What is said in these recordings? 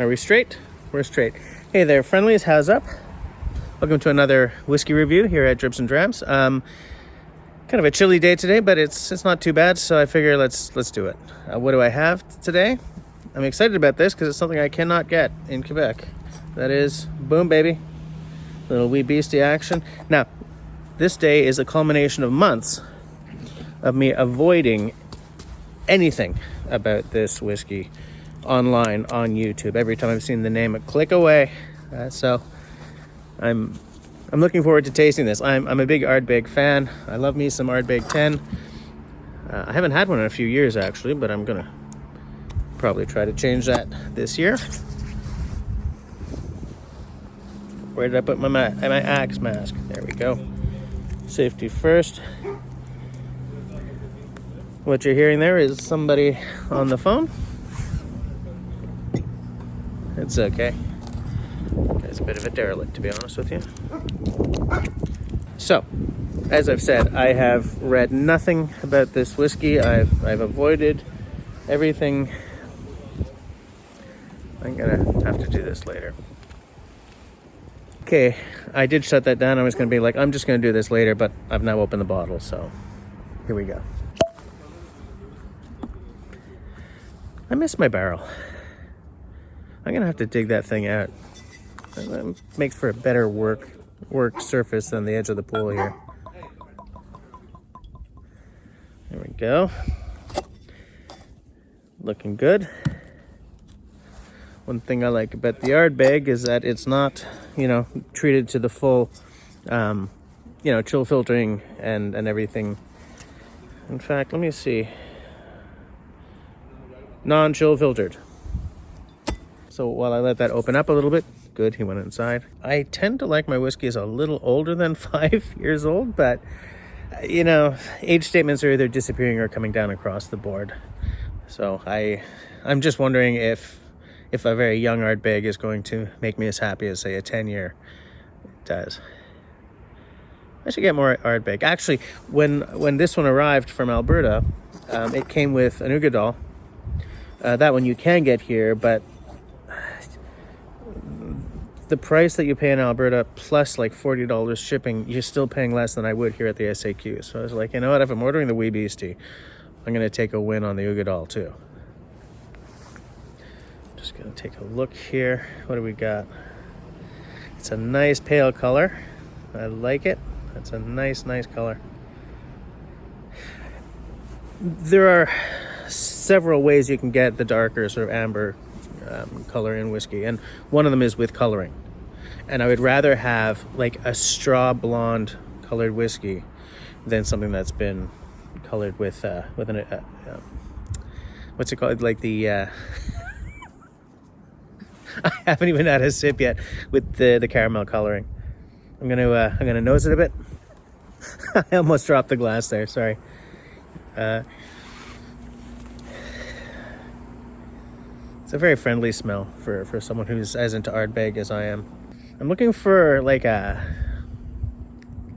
Are we straight? We're straight. Hey there, friendlies. How's up? Welcome to another whiskey review here at Dribs Drams. Kind of a chilly day today, but it's not too bad. So I figure let's do it. What do I have today? I'm excited about this because it's something I cannot get in Quebec. That is, boom, baby, little Wee Beastie action. Now, this day is a culmination of months of me avoiding anything about this whiskey online on YouTube. Every time I've seen the name, I click away. So I'm looking forward to tasting this. I'm a big Ardbeg fan. I love me some Ardbeg 10. I haven't had one in a few years actually, but I'm gonna probably try to change that this year. Where did I put my axe mask? There we go. Safety first. What you're hearing there is somebody on the phone. It's okay. It's a bit of a derelict, to be honest with you. So, as I've said, I have read nothing about this whiskey. I've avoided everything. I'm gonna have to do this later. Okay, I did shut that down. I was gonna be like, I'm just gonna do this later, but I've now opened the bottle, so here we go. I miss my barrel. I'm gonna have to dig that thing out. It makes for a better work surface than the edge of the pool here. There we go. Looking good. One thing I like about the Ardbeg is that it's not, treated to the full, chill filtering and everything. In fact, let me see. Non-chill filtered. So while I let that open up a little bit, good, he went inside. I tend to like my whiskeys a little older than 5 years old, but age statements are either disappearing or coming down across the board. So I'm just wondering if a very young Ardbeg is going to make me as happy as, say, a 10-year does. I should get more Ardbeg. Actually, when this one arrived from Alberta, it came with an Ugadal. That one you can get here, but the price that you pay in Alberta plus like $40 shipping, you're still paying less than I would here at the SAQ. So I was like, you know what? If I'm ordering the Wee Beastie, I'm going to take a win on the Ugadal too. Just going to take a look here. What do we got? It's a nice pale color. I like it. It's a nice color. There are several ways you can get the darker sort of amber color in whiskey, and one of them is with coloring. And I would rather have like a straw blonde colored whiskey than something that's been colored with an what's it called, like the I haven't even had a sip yet with the caramel coloring. I'm gonna nose it a bit. I almost dropped the glass there, sorry. It's a very friendly smell for someone who's as into Ardbeg as I am. I'm looking for like a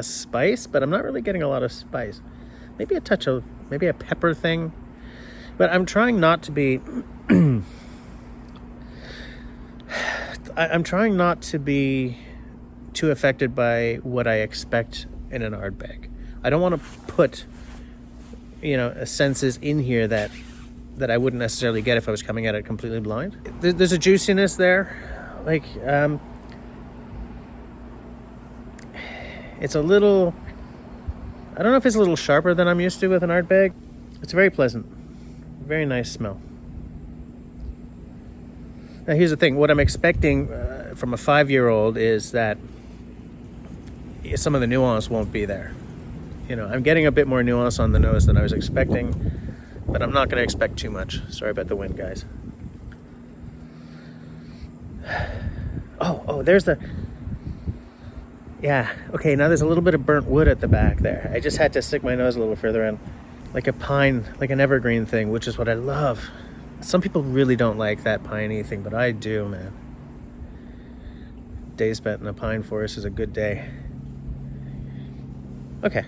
spice, but I'm not really getting a lot of spice. Maybe a pepper thing. But I'm trying not to be I'm trying not to be too affected by what I expect in an Ardbeg. I don't want to put senses in here that I wouldn't necessarily get if I was coming at it completely blind. There's a juiciness there. Like, it's a little, I don't know if it's a little sharper than I'm used to with an Ardbeg. It's very pleasant. Very nice smell. Now here's the thing. What I'm expecting from a 5-year-old is that some of the nuance won't be there. I'm getting a bit more nuance on the nose than I was expecting, but I'm not going to expect too much. Sorry about the wind, guys. Oh, there's the... Yeah, okay, now there's a little bit of burnt wood at the back there. I just had to stick my nose a little further in. Like a pine, like an evergreen thing, which is what I love. Some people really don't like that piney thing, but I do, man. Day spent in a pine forest is a good day. Okay,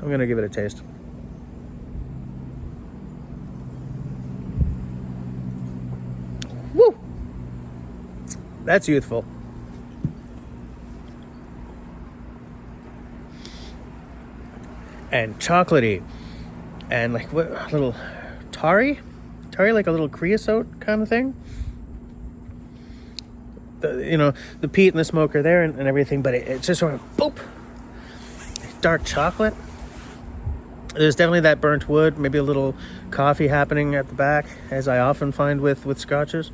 I'm going to give it a taste. Woo! That's youthful. And chocolatey. And like what, a little tarry, like a little creosote kind of thing. The peat and the smoke are there and everything, but it's just sort of boop. Dark chocolate. There's definitely that burnt wood, maybe a little coffee happening at the back, as I often find with scotches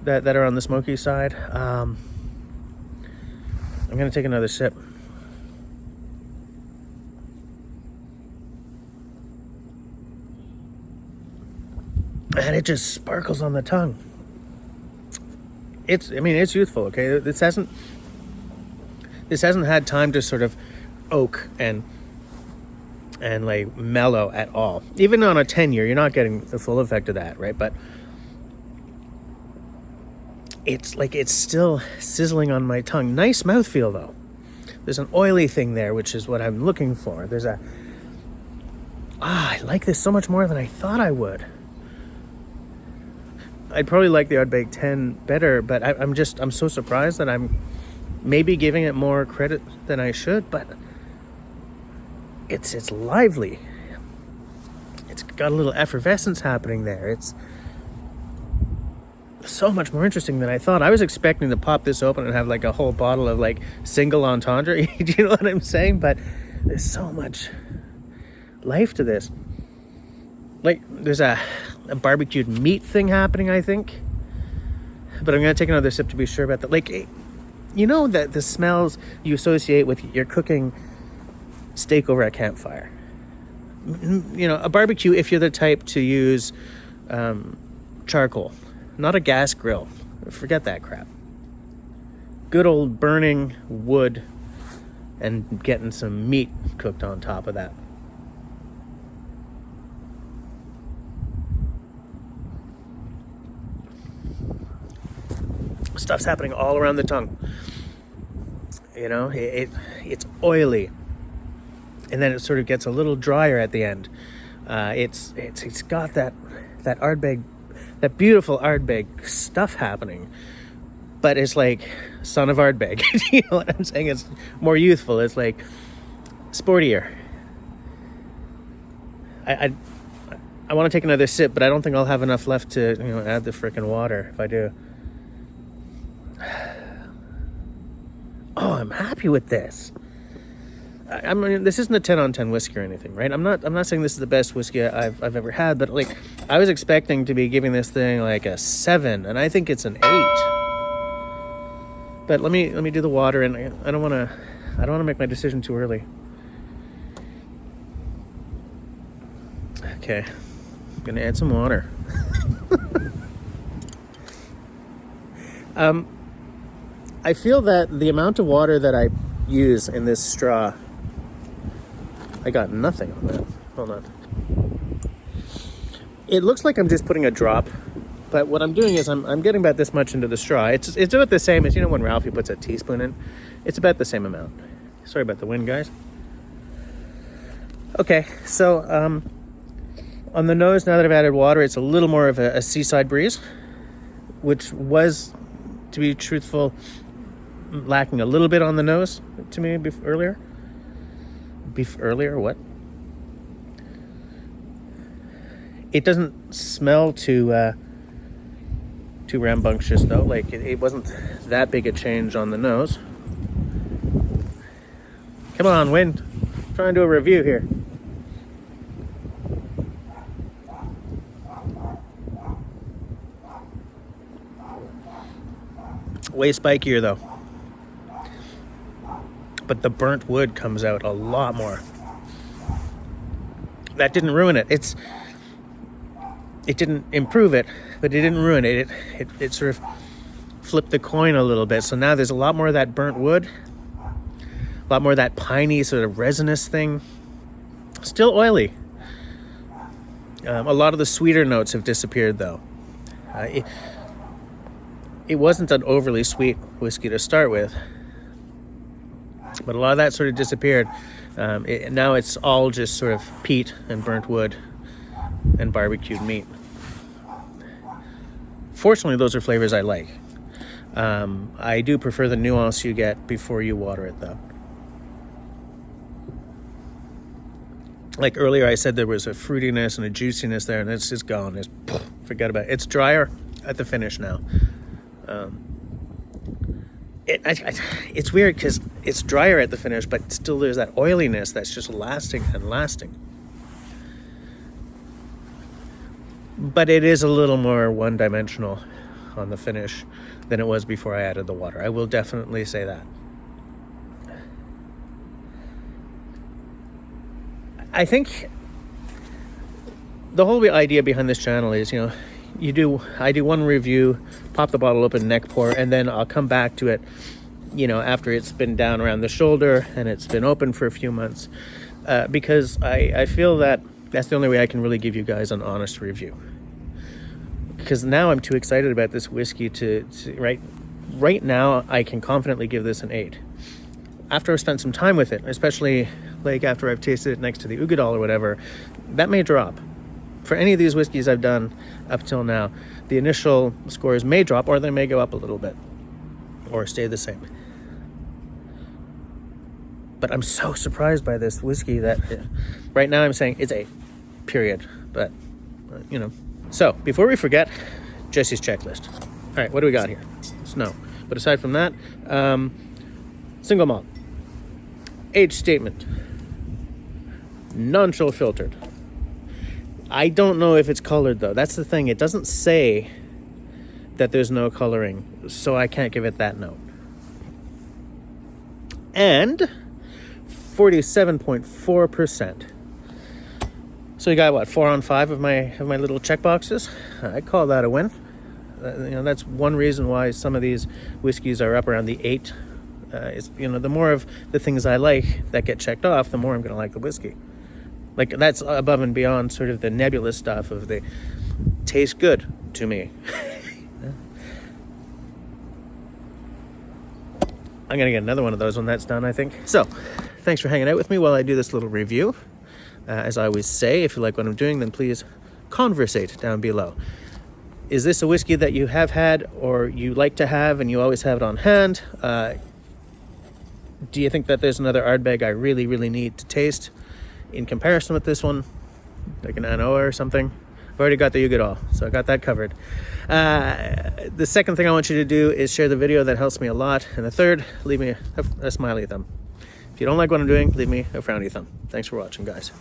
that are on the smoky side. I'm gonna take another sip. And it just sparkles on the tongue. It's youthful, okay? This hasn't had time to sort of oak and like mellow at all. Even on a 10-year, you're not getting the full effect of that, right? But it's still sizzling on my tongue. Nice mouthfeel though. There's an oily thing there, which is what I'm looking for. I like this so much more than I thought I would. I'd probably like the Ardbeg 10 better, but I'm so surprised that I'm maybe giving it more credit than I should, but it's lively. It's got a little effervescence happening there. It's so much more interesting than I thought. I was expecting to pop this open and have like a whole bottle of like single entendre. Do you know what I'm saying? But there's so much life to this. Like there's a barbecued meat thing happening, I think. But I'm going to take another sip to be sure about that. Like, that the smells you associate with you're cooking steak over a campfire. A barbecue, if you're the type to use charcoal, not a gas grill. Forget that crap. Good old burning wood and getting some meat cooked on top of that. Stuff's happening all around the tongue. It's oily, and then it sort of gets a little drier at the end. It's got that Ardbeg, that beautiful Ardbeg stuff happening, but it's like son of Ardbeg. You know what I'm saying? It's more youthful. It's like sportier. I want to take another sip, but I don't think I'll have enough left to add the frickin' water if I do. Oh, I'm happy with this. I mean, this isn't a 10 on 10 whiskey or anything, right? I'm not saying this is the best whiskey I've ever had, but like I was expecting to be giving this thing like a 7, and I think it's an 8. But let me do the water, and I don't want to make my decision too early. Okay, I'm gonna add some water. I feel that the amount of water that I use in this straw, I got nothing on that. Hold on. It looks like I'm just putting a drop, but what I'm doing is I'm getting about this much into the straw. It's about the same as, when Ralphie puts a teaspoon in. It's about the same amount. Sorry about the wind, guys. Okay, so on the nose, now that I've added water, it's a little more of a seaside breeze, which was, to be truthful, lacking a little bit on the nose to me earlier. What? It doesn't smell too rambunctious though. Like it wasn't that big a change on the nose. Come on, wind. I'm trying to do a review here. Way spikier though. But the burnt wood comes out a lot more. That didn't ruin it. It didn't improve it, but it didn't ruin it. It sort of flipped the coin a little bit. So now there's a lot more of that burnt wood, a lot more of that piney sort of resinous thing. Still oily. A lot of the sweeter notes have disappeared though. It wasn't an overly sweet whiskey to start with, but a lot of that sort of disappeared. Now it's all just sort of peat and burnt wood and barbecued meat. Fortunately, those are flavors I like. I do prefer the nuance you get before you water it, though. Like earlier, I said there was a fruitiness and a juiciness there, and it's just gone. Forget about it. It's drier at the finish now. It's weird because it's drier at the finish, but still there's that oiliness that's just lasting and lasting. But it is a little more one-dimensional on the finish than it was before I added the water. I will definitely say that. I think the whole idea behind this channel is, I do one review, pop the bottle open, neck pour, and then I'll come back to it, after it's been down around the shoulder and it's been open for a few months, because I feel that that's the only way I can really give you guys an honest review. Because now I'm too excited about this whiskey to right now I can confidently give this an 8. After I've spent some time with it, especially like after I've tasted it next to the Ugadal or whatever, that may drop. For any of these whiskeys I've done up till now, the initial scores may drop, or they may go up a little bit or stay the same. But I'm so surprised by this whiskey that right now I'm saying it's 8, period. But, So, before we forget, Jesse's checklist. All right, what do we got here? Snow. But aside from that, single malt, age statement, non-chill filtered. I don't know if it's colored, though. That's the thing. It doesn't say that there's no coloring, so I can't give it that note. And 47.4%. So you got, 4 on 5 of my little check boxes? I call that a win. That's one reason why some of these whiskeys are up around the 8. The more of the things I like that get checked off, the more I'm going to like the whiskey. Like, that's above and beyond sort of the nebulous stuff of the taste good to me. I'm going to get another one of those when that's done, I think. So, thanks for hanging out with me while I do this little review. As I always say, if you like what I'm doing, then please conversate down below. Is this a whiskey that you have had or you like to have and you always have it on hand? Do you think that there's another Ardbeg I really, really need to taste in comparison with this one? Like an Anoa or something? I've already got the Ugadal, so I got that covered. The second thing I want you to do is share the video. That helps me a lot. And the third, leave me a smiley thumb. If you don't like what I'm doing, leave me a frowny thumb. Thanks for watching, guys.